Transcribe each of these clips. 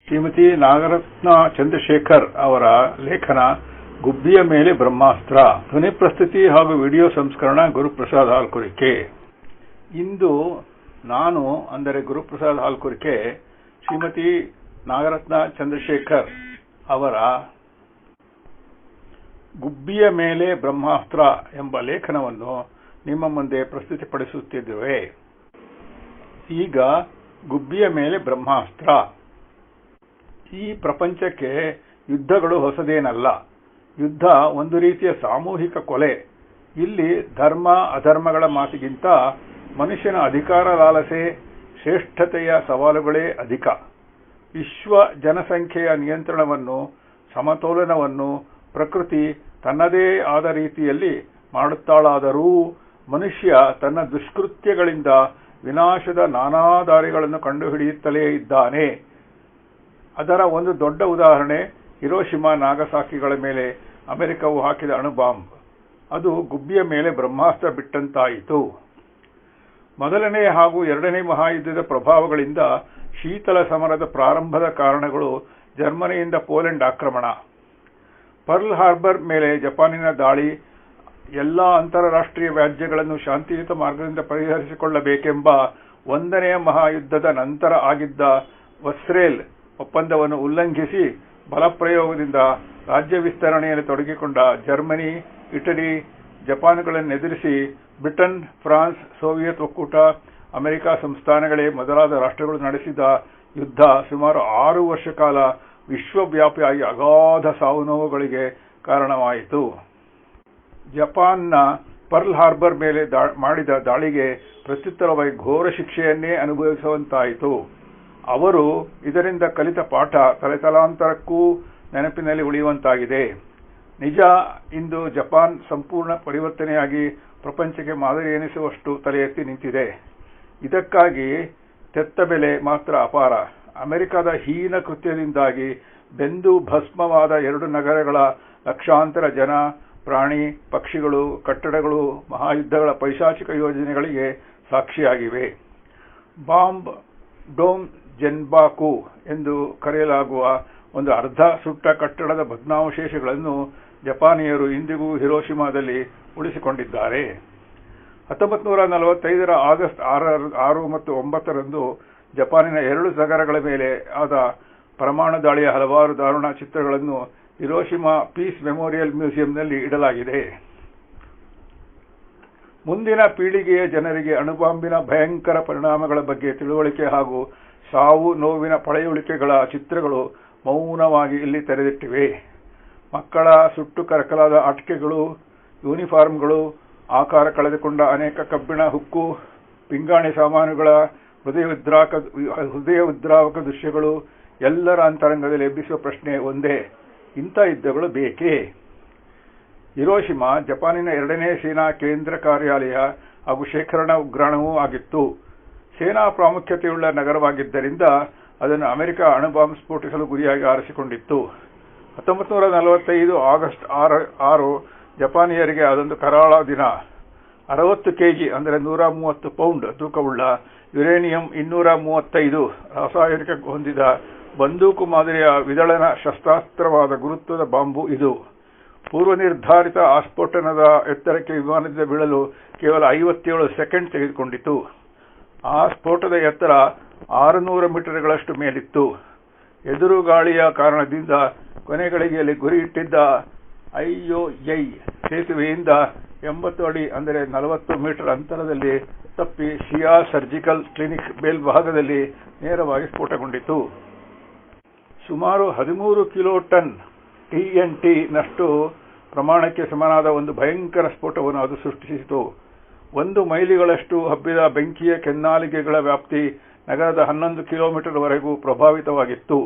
ಶ್ರೀಮತಿ ನಾಗರತ್ನ ಚಂದ್ರಶೇಖರ್ ಅವರ ಲೇಖನ ಗುಬ್ಬಿಯ ಮೇಲೆ ಬ್ರಹ್ಮಾಸ್ತ್ರ. ಧ್ವನಿ ಪ್ರಸ್ತುತಿ ಹಾಗೂ ವಿಡಿಯೋ ಸಂಸ್ಕರಣ ಗುರುಪ್ರಸಾದ್ ಹಾಲ್ಕುರಿಕೆ. ಇಂದು ನಾನು ಅಂದರೆ ಗುರುಪ್ರಸಾದ್ ಹಾಲ್ಕುರಿಕೆ ಶ್ರೀಮತಿ ನಾಗರತ್ನ ಚಂದ್ರಶೇಖರ್ ಅವರ ಗುಬ್ಬಿಯ ಮೇಲೆ ಬ್ರಹ್ಮಾಸ್ತ್ರ ಎಂಬ ಲೇಖನವನ್ನು ನಿಮ್ಮ ಮುಂದೆ ಪ್ರಸ್ತುತಿಪಡಿಸುತ್ತಿದ್ದೇವೆ. ಈಗ ಗುಬ್ಬಿಯ ಮೇಲೆ ಬ್ರಹ್ಮಾಸ್ತ್ರ. ಈ ಪ್ರಪಂಚಕ್ಕೆ ಯುದ್ಧಗಳು ಹೊಸದೇನಲ್ಲ. ಯುದ್ಧ ಒಂದು ರೀತಿಯ ಸಾಮೂಹಿಕ ಕೊಲೆ. ಇಲ್ಲಿ ಧರ್ಮ ಅಧರ್ಮಗಳ ಮಾತಿಗಿಂತ ಮನುಷ್ಯನ ಅಧಿಕಾರ ಲಾಲಸೆ, ಶ್ರೇಷ್ಠತೆಯ ಸವಾಲುಗಳೇ ಅಧಿಕ. ವಿಶ್ವ ಜನಸಂಖ್ಯೆಯ ನಿಯಂತ್ರಣವನ್ನು, ಸಮತೋಲನವನ್ನು ಪ್ರಕೃತಿ ತನ್ನದೇ ಆದ ರೀತಿಯಲ್ಲಿ ಮಾಡುತ್ತಾಳಾದರೂ ಮನುಷ್ಯ ತನ್ನ ದುಷ್ಕೃತ್ಯಗಳಿಂದ ವಿನಾಶದ ನಾನಾ ದಾರಿಗಳನ್ನು ಕಂಡುಹಿಡಿಯುತ್ತಲೇ ಇದ್ದಾನೆ. ಅದರ ಒಂದು ದೊಡ್ಡ ಉದಾಹರಣೆ ಹಿರೋಶಿಮಾ ನಾಗಸಾಕಿಗಳ ಮೇಲೆ ಅಮೆರಿಕವು ಹಾಕಿದ ಅಣುಬಾಂಬ್. ಅದು ಗುಬ್ಬಿಯ ಮೇಲೆ ಬ್ರಹ್ಮಾಸ್ತ್ರ ಬಿಟ್ಟಂತಾಯಿತು. ಮೊದಲನೇ ಹಾಗೂ ಎರಡನೇ ಮಹಾಯುದ್ಧದ ಪ್ರಭಾವಗಳಿಂದ ಶೀತಲ ಸಮರದ ಪ್ರಾರಂಭದ ಕಾರಣಗಳು ಜರ್ಮನಿಯಿಂದ ಪೋಲೆಂಡ್ ಆಕ್ರಮಣ, ಪರ್ಲ್ ಹಾರ್ಬರ್ ಮೇಲೆ ಜಪಾನಿನ ದಾಳಿ, ಎಲ್ಲಾ ಅಂತಾರಾಷ್ಟ್ರೀಯ ವ್ಯಾಜ್ಯಗಳನ್ನು ಶಾಂತಿಯುತ ಮಾರ್ಗದಿಂದ ಪರಿಹರಿಸಿಕೊಳ್ಳಬೇಕೆಂಬ ಒಂದನೆಯ ಮಹಾಯುದ್ಧದ ನಂತರ ಆಗಿದ್ದ ವಸ್ರೇಲ್ ಒಪ್ಪಂದವನ್ನು ಉಲ್ಲಂಘಿಸಿ ಬಲಪ್ರಯೋಗದಿಂದ ರಾಜ್ಯ ವಿಸ್ತರಣೆಯಲ್ಲಿ ತೊಡಗಿಕೊಂಡ ಜರ್ಮನಿ, ಇಟಲಿ, ಜಪಾನ್ಗಳನ್ನು ಎದುರಿಸಿ ಬ್ರಿಟನ್, ಫ್ರಾನ್ಸ್, ಸೋವಿಯತ್ ಒಕ್ಕೂಟ, ಅಮೆರಿಕ ಸಂಸ್ಥಾನಗಳೇ ಮೊದಲಾದ ರಾಷ್ಟ್ರಗಳು ನಡೆಸಿದ ಯುದ್ಧ ಸುಮಾರು 6 ವರ್ಷ ಕಾಲ ವಿಶ್ವವ್ಯಾಪಿಯಾಗಿ ಅಗಾಧ ಸಾವು ನೋವುಗಳಿಗೆ ಕಾರಣವಾಯಿತು. ಜಪಾನ್ನ ಪರ್ಲ್ ಹಾರ್ಬರ್ ಮೇಲೆ ಮಾಡಿದ ದಾಳಿಗೆ ಪ್ರತ್ಯುತ್ತರವಾಗಿ ಘೋರ ಶಿಕ್ಷೆಯನ್ನೇ ಅನುಭವಿಸುವಂತಾಯಿತು. ಅವರು ಇದರಿಂದ ಕಲಿತ ಪಾಠ ತಲೆತಲಾಂತರಕ್ಕೂ ನೆನಪಿನಲ್ಲಿ ಉಳಿಯುವಂತಾಗಿದೆ. ನಿಜ, ಇಂದು ಜಪಾನ್ ಸಂಪೂರ್ಣ ಪರಿವರ್ತನೆಯಾಗಿ ಪ್ರಪಂಚಕ್ಕೆ ಮಾದರಿ ಎನಿಸುವಷ್ಟು ತಲೆ ಎತ್ತಿ ನಿಂತಿದೆ. ಇದಕ್ಕಾಗಿ ತೆತ್ತ ಬೆಲೆ ಮಾತ್ರ ಅಪಾರ. ಅಮೆರಿಕದ ಹೀನ ಕೃತ್ಯದಿಂದಾಗಿ ಬೆಂದು ಭಸ್ಮವಾದ 2 ನಗರಗಳ ಲಕ್ಷಾಂತರ ಜನ, ಪ್ರಾಣಿ, ಪಕ್ಷಿಗಳು, ಕಟ್ಟಡಗಳು ಮಹಾಯುದ್ಧಗಳ ಪೈಶಾಚಿಕ ಯೋಜನೆಗಳಿಗೆ ಸಾಕ್ಷಿಯಾಗಿವೆ. ಬಾಂಬ್ ಡೋಮ್ ಜೆನ್ಬಾಕು ಎಂದು ಕರೆಯಲಾಗುವ ಒಂದು ಅರ್ಧ ಸುಟ್ಟ ಕಟ್ಟಡದ ಭಗ್ನಾವಶೇಷಗಳನ್ನು ಜಪಾನಿಯರು ಇಂದಿಗೂ ಹಿರೋಶಿಮಾದಲ್ಲಿ ಉಳಿಸಿಕೊಂಡಿದ್ದಾರೆ. 1945ರ ಆಗಸ್ಟ್ 6 ಮತ್ತು 9ರಂದು ಜಪಾನಿನ 2 ನಗರಗಳ ಮೇಲೆ ಆದ ಪರಮಾಣು ದಾಳಿಯ ಹಲವಾರು ದಾರುಣ ಚಿತ್ರಗಳನ್ನು ಹಿರೋಶಿಮಾ ಪೀಸ್ ಮೆಮೋರಿಯಲ್ ಮ್ಯೂಸಿಯಂನಲ್ಲಿ ಇಡಲಾಗಿದೆ. ಮುಂದಿನ ಪೀಳಿಗೆಯ ಜನರಿಗೆ ಅಣುಬಾಂಬಿನ ಭಯಂಕರ ಪರಿಣಾಮಗಳ ಬಗ್ಗೆ ತಿಳುವಳಿಕೆ ಹಾಗೂ ಸಾವು ನೋವಿನ ಪಳೆಯುಳಿಕೆಗಳ ಚಿತ್ರಗಳು ಮೌನವಾಗಿ ಇಲ್ಲಿ ತೆರೆದಿಟ್ಟಿವೆ. ಮಕ್ಕಳ ಸುಟ್ಟು ಕರಕಲಾದ ಆಟಿಕೆಗಳು, ಯೂನಿಫಾರ್ಮ್ಗಳು, ಆಕಾರ ಕಳೆದುಕೊಂಡ ಅನೇಕ ಕಬ್ಬಿಣ, ಹುಕ್ಕು, ಪಿಂಗಾಣಿ ಸಾಮಾನುಗಳ ಹೃದಯ ವಿದ್ರಾವಕ ದೃಶ್ಯಗಳು ಎಲ್ಲರ ಅಂತರಂಗದಲ್ಲಿ ಎಬ್ಬಿಸುವ ಪ್ರಶ್ನೆ ಒಂದೇ: ಇಂಥ ಯುದ್ಧಗಳು ಬೇಕೇ? ಹಿರೋಶಿಮಾ ಜಪಾನಿನ 2ನೇ ಸೇನಾ ಕೇಂದ್ರ ಕಾರ್ಯಾಲಯ ಹಾಗೂ ಶೇಖರಣಾ ಉಗ್ರಾಣವೂ ಆಗಿತ್ತು. ಸೇನಾ ಪ್ರಾಮುಖ್ಯತೆಯುಳ್ಳ ನಗರವಾಗಿದ್ದರಿಂದ ಅದನ್ನು ಅಮೆರಿಕ ಅಣುಬಾಂಬ್ ಸ್ಫೋಟಿಸಲು ಗುರಿಯಾಗಿ ಆರಿಸಿಕೊಂಡಿತ್ತು. 1945 ಆಗಸ್ಟ್ 6 ಜಪಾನಿಯರಿಗೆ ಅದೊಂದು ಕರಾಳ ದಿನ. 60 ಕೆಜಿ ಅಂದರೆ 130 ಪೌಂಡ್ ತೂಕವುಳ್ಳ ಯುರೇನಿಯಂ 235 ರಾಸಾಯನಿಕ ಹೊಂದಿದ ಬಂದೂಕು ಮಾದರಿಯ ವಿದಳನ ಶಸ್ತ್ರಾಸ್ತ್ರವಾದ ಗುರುತ್ವದ ಬಾಂಬು ಇದು. ಪೂರ್ವ ನಿರ್ಧಾರಿತ ಆಸ್ಫೋಟನದ ಎತ್ತರಕ್ಕೆ ವಿಮಾನದಿಂದ ಬೀಳಲು ಕೇವಲ 57 ಸೆಕೆಂಡ್ ತೆಗೆದುಕೊಂಡಿತು. ಆ ಸ್ಫೋಟದ ಎತ್ತರ 600 ಮೀಟರ್ಗಳಷ್ಟು ಮೇಲಿತ್ತು. ಎದುರು ಗಾಳಿಯ ಕಾರಣದಿಂದ ಕೊನೆಗಳಿಗೆಯಲ್ಲಿ ಗುರಿ ಇಟ್ಟಿದ್ದ ಐಒಐ ಸೇತುವೆಯಿಂದ 80 ಅಡಿ ಅಂದರೆ 40 ಮೀಟರ್ ಅಂತರದಲ್ಲಿ ತಪ್ಪಿ ಶಿಯಾ ಸರ್ಜಿಕಲ್ ಕ್ಲಿನಿಕ್ ಮೇಲ್ಭಾಗದಲ್ಲಿ ನೇರವಾಗಿ ಸ್ಫೋಟಗೊಂಡಿತು. ಸುಮಾರು 13 ಕಿಲೋಟನ್ TNT ನಷ್ಟು ಪ್ರಮಾಣಕ್ಕೆ ಸಮನಾದ ಒಂದು ಭಯಂಕರ ಸ್ಫೋಟವನ್ನು ಅದು ಸೃಷ್ಟಿಸಿತು. 1 ಮೈಲಿಗಳಷ್ಟು ಹಬ್ಬಿದ ಬೆಂಕಿಯ ಕೆನ್ನಾಲಿಗೆಗಳ ವ್ಯಾಪ್ತಿ ನಗರದ 11 ಕಿಲೋಮೀಟರ್ ವರೆಗೂ ಪ್ರಭಾವಿತವಾಗಿತ್ತು.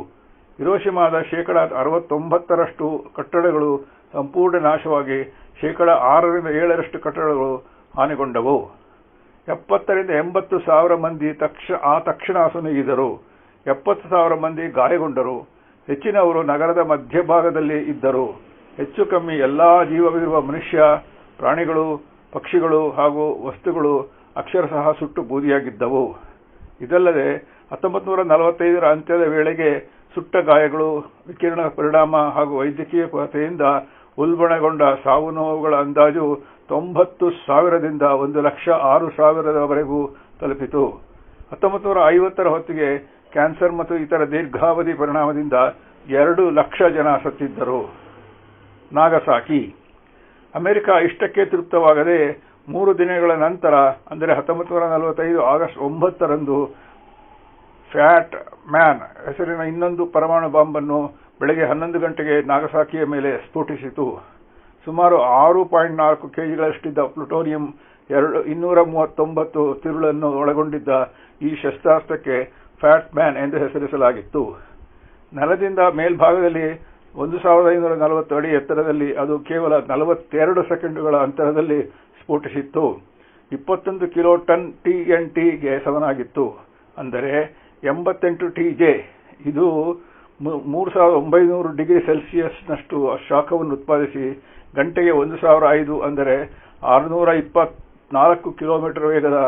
ಹಿರೋಶಿಮಾದ 69% ಕಟ್ಟಡಗಳು ಸಂಪೂರ್ಣ ನಾಶವಾಗಿ 6ರಿಂದ 7ರಷ್ಟು ಕಟ್ಟಡಗಳು ಹಾನಿಗೊಂಡವು. 70ರಿಂದ 80 ಸಾವಿರ ಮಂದಿ ತಕ್ಷಣ ಅಸುನೀಗಿದರು. 70,000 ಮಂದಿ ಗಾಯಗೊಂಡರು. ಹೆಚ್ಚಿನವರು ನಗರದ ಮಧ್ಯಭಾಗದಲ್ಲಿ ಇದ್ದರು. ಹೆಚ್ಚು ಕಮ್ಮಿ ಎಲ್ಲಾ ಜೀವವಿರುವ ಮನುಷ್ಯ, ಪ್ರಾಣಿಗಳು, ಪಕ್ಷಿಗಳು ಹಾಗೂ ವಸ್ತುಗಳು ಅಕ್ಷರಶಃ ಸುಟ್ಟು ಬೂದಿಯಾಗಿದ್ದವು. ಇದಲ್ಲದೆ 1945ರ ಅಂತ್ಯದ ವೇಳೆಗೆ ಸುಟ್ಟ ಗಾಯಗಳು, ವಿಕಿರಣದ ಪರಿಣಾಮ ಹಾಗೂ ವೈದ್ಯಕೀಯ ಕೊರತೆಯಿಂದ ಉಲ್ಬಣಗೊಂಡ ಸಾವು ನೋವುಗಳ ಅಂದಾಜು 90,000ದಿಂದ 1,06,000ರವರೆಗೂ ತಲುಪಿತು. 1950ರ ಹೊತ್ತಿಗೆ ಕ್ಯಾನ್ಸರ್ ಮತ್ತು ಇತರ ದೀರ್ಘಾವಧಿ ಪರಿಣಾಮದಿಂದ 2 ಲಕ್ಷ ಜನ ಸತ್ತಿದ್ದರು. ನಾಗಸಾಕಿ ಅಮೆರಿಕ ಇಷ್ಟಕ್ಕೆ ತೃಪ್ತವಾಗದೆ 3 ದಿನಗಳ ನಂತರ ಅಂದರೆ 1945 ಆಗಸ್ಟ್ 9ರಂದು ಫ್ಯಾಟ್ ಮ್ಯಾನ್ ಹೆಸರಿನ ಇನ್ನೊಂದು ಪರಮಾಣು ಬಾಂಬ್ ಅನ್ನು ಬೆಳಗ್ಗೆ 11 ಗಂಟೆಗೆ ನಾಗಸಾಕಿಯ ಮೇಲೆ ಸ್ಫೋಟಿಸಿತು. ಸುಮಾರು 6.4 ಕೆಜಿಗಳಷ್ಟಿದ್ದ ಪ್ಲುಟೋನಿಯಂ 239 ತಿರುಳನ್ನು ಒಳಗೊಂಡಿದ್ದ ಈ ಶಸ್ತ್ರಾಸ್ತ್ರಕ್ಕೆ ಫ್ಯಾಟ್ ಮ್ಯಾನ್ ಎಂದು ಹೆಸರಿಸಲಾಗಿತ್ತು. ನೆಲದಿಂದ ಮೇಲ್ಭಾಗದಲ್ಲಿ 1540 ಅಡಿ ಎತ್ತರದಲ್ಲಿ ಅದು ಕೇವಲ 42 ಸೆಕೆಂಡುಗಳ ಅಂತರದಲ್ಲಿ ಸ್ಫೋಟಿಸಿತ್ತು. 21 ಕಿಲೋ ಟನ್ TNTಗೆ ಸಮನಾಗಿತ್ತು, ಅಂದರೆ 88 TJ. ಇದು 3900 ಡಿಗ್ರಿ ಸೆಲ್ಸಿಯಸ್ನಷ್ಟು ಶಾಖವನ್ನು ಉತ್ಪಾದಿಸಿ ಗಂಟೆಗೆ 1005 ಅಂದರೆ 624 ಕಿಲೋಮೀಟರ್ ವೇಗದ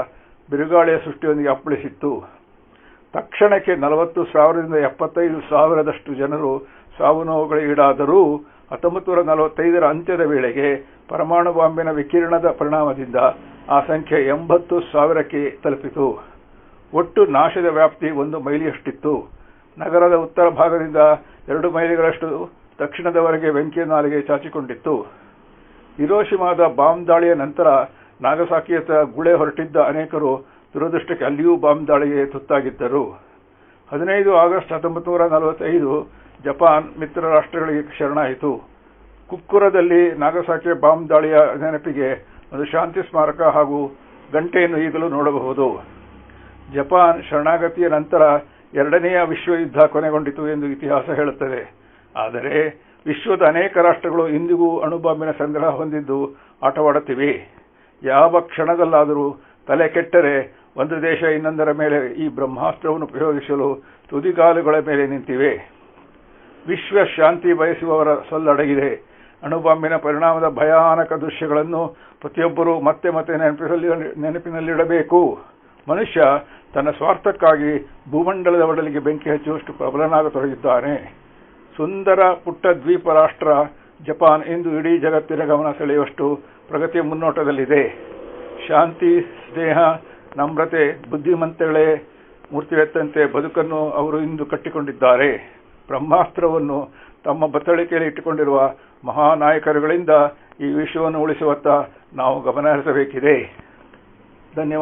ಬಿರುಗಾಳಿಯ ಸೃಷ್ಟಿಯೊಂದಿಗೆ ಅಪ್ಪಳಿಸಿತ್ತು. ತಕ್ಷಣಕ್ಕೆ 40,000ರಿಂದ 75,000ದಷ್ಟು ಜನರು ಸಾವು ನೋವುಗಳೀಡಾದರೂ 1945ರ ಅಂತ್ಯದ ವೇಳೆಗೆ ಪರಮಾಣು ಬಾಂಬಿನ ವಿಕಿರಣದ ಪರಿಣಾಮದಿಂದ ಆ ಸಂಖ್ಯೆ 80,000ಕ್ಕೆ ತಲುಪಿತು. ಒಟ್ಟು ನಾಶದ ವ್ಯಾಪ್ತಿ 1 ಮೈಲಿಯಷ್ಟಿತ್ತು. ನಗರದ ಉತ್ತರ ಭಾಗದಿಂದ 2 ಮೈಲಿಗಳಷ್ಟು ದಕ್ಷಿಣದವರೆಗೆ ಬೆಂಕಿಯ ನಾಲಿಗೆ ಚಾಚಿಕೊಂಡಿತ್ತು. ಹಿರೋಶಿಮಾದ ಬಾಂಬ್ ದಾಳಿಯ ನಂತರ ನಾಗಸಾಕಿಯತ್ತ ಗುಳೆ ಹೊರಟಿದ್ದ ಅನೇಕರು ದುರದೃಷ್ಟಕ್ಕೆ ಅಲ್ಲಿಯೂ ಬಾಂಬ್ ದಾಳಿಗೆ ತುತ್ತಾಗಿದ್ದರು. 15 ಆಗಸ್ಟ್ 1945 ಜಪಾನ್ ಮಿತ್ರ ರಾಷ್ಟ್ರಗಳಿಗೆ ಶರಣಾಯಿತು. ಕುಕ್ಕುರದಲ್ಲಿ ನಾಗಸಾಕಿಯ ಬಾಂಬ್ ದಾಳಿಯ ನೆನಪಿಗೆ ಒಂದು ಶಾಂತಿ ಸ್ಮಾರಕ ಹಾಗೂ ಗಂಟೆಯನ್ನು ಈಗಲೂ ನೋಡಬಹುದು. ಜಪಾನ್ ಶರಣಾಗತಿಯ ನಂತರ 2ನೇ ವಿಶ್ವಯುದ್ಧ ಕೊನೆಗೊಂಡಿತು ಎಂದು ಇತಿಹಾಸ ಹೇಳುತ್ತದೆ. ಆದರೆ ವಿಶ್ವದ ಅನೇಕ ರಾಷ್ಟ್ರಗಳು ಇಂದಿಗೂ ಅಣುಬಾಂಬಿನ ಸಂಗ್ರಹ ಹೊಂದಿದ್ದು ಆಟವಾಡುತ್ತಿವೆ. ಯಾವ ಕ್ಷಣದಲ್ಲಾದರೂ ತಲೆ ಕೆಟ್ಟರೆ ಒಂದು ದೇಶ ಇನ್ನೊಂದರ ಮೇಲೆ ಈ ಬ್ರಹ್ಮಾಸ್ತ್ರವನ್ನು ಪ್ರಯೋಗಿಸಲು ತುದಿಗಾಲುಗಳ ಮೇಲೆ ನಿಂತಿವೆ. ವಿಶ್ವ ಶಾಂತಿ ಬಯಸುವವರ ಸೊಲ್ಲಡಗಿದೆ. ಅಣುಬಾಂಬಿನ ಪರಿಣಾಮದ ಭಯಾನಕ ದೃಶ್ಯಗಳನ್ನು ಪ್ರತಿಯೊಬ್ಬರೂ ಮತ್ತೆ ಮತ್ತೆ ನೆನಪಿನಲ್ಲಿಡಬೇಕು. ಮನುಷ್ಯ ತನ್ನ ಸ್ವಾರ್ಥಕ್ಕಾಗಿ ಭೂಮಂಡಲದ ಒಡಲಿಗೆ ಬೆಂಕಿ ಹಚ್ಚುವಷ್ಟು ಪ್ರಬಲನಾಗತೊಡಗಿದ್ದಾನೆ. ಸುಂದರ ಪುಟ್ಟ ದ್ವೀಪ ರಾಷ್ಟ್ರ ಜಪಾನ್ ಇಂದು ಇಡೀ ಜಗತ್ತಿನ ಗಮನ ಸೆಳೆಯುವಷ್ಟು ಪ್ರಗತಿಯ ಮುನ್ನೋಟದಲ್ಲಿದೆ. ಶಾಂತಿ, ಸ್ನೇಹ, ನಮ್ರತೆ, ಬುದ್ಧಿಮಂತಗಳೇ ಮೂರ್ತಿವೆತ್ತಂತೆ ಬದುಕನ್ನು ಅವರು ಇಂದು ಕಟ್ಟಿಕೊಂಡಿದ್ದಾರೆ. ಬ್ರಹ್ಮಾಸ್ತ್ರವನ್ನು ತಮ್ಮ ಬತ್ತಳಿಕೆಯಲ್ಲಿ ಇಟ್ಟುಕೊಂಡಿರುವ ಮಹಾನಾಯಕರುಗಳಿಂದ ಈ ವಿಶ್ವವನ್ನು ಉಳಿಸುವತ್ತ ನಾವು ಗಮನ ಹರಿಸಬೇಕಿದೆ. ಧನ್ಯವಾದ.